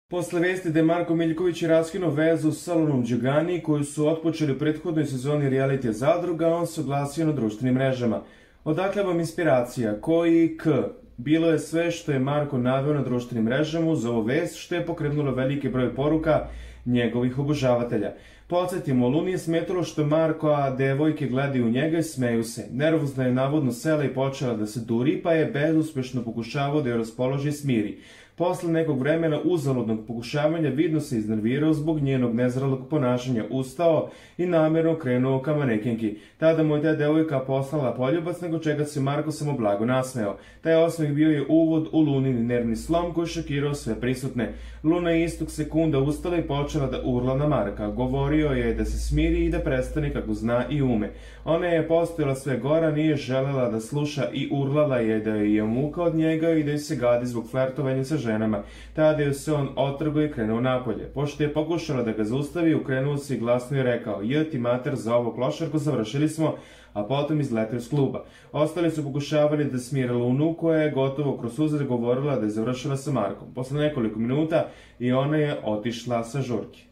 Posle vesti da je Marko Miljković raskinuo vezu sa Lunom Đugani, koju su otpočeli u prethodnoj sezoni realitija Zadruga, on se oglasio na društvenim mrežama. Odakle vam inspiracija? Koji k? Bilo je sve što je Marko naveo na društvenim mrežama uz ovu vest, što je pokrenulo veliki broj poruka njegovih obožavatelja. Podsjetimo, Luni je smetalo što Marko, a devojke gledaju u njega i smeju se. Nervozna je navodno sela i počela da se duri, pa je bezuspešno pokušavao da joj raspoloži i smiri. Posle nekog vremena uzaludnog pokušavanja vidno se iznervirao zbog njenog nezrelog ponašanja, ustao i namerno krenuo ka manekenki. Tada mu je ta devojka poslala poljubac, nego čega se Marko samo blago nasmeo. Taj osmeh bio je uvod u Lunini nervni slom koji šokirao sve prisutne. Luna je istog sekunda ustala i počela da urla na Marka. Govorio je da se smiri i da prestane kako zna i ume. Ona je postojala sve gora, nije želela da sluša i urlala je da je muka od njega i da je se gadi zbog flertovanja sa ženama. Tada je se on otrgo i krenuo napolje. Pošto je pokušala da ga zaustavi, ukrenuo se i glasno je rekao: "J ti mater za ovo klošarku, završili smo", a potom izletio s kluba. Ostali su pokušavali da smire Lunu, koja je gotovo kroz suze govorila da je završila sa Markom. Posle nekoliko minuta i ona je otišla sa žurke.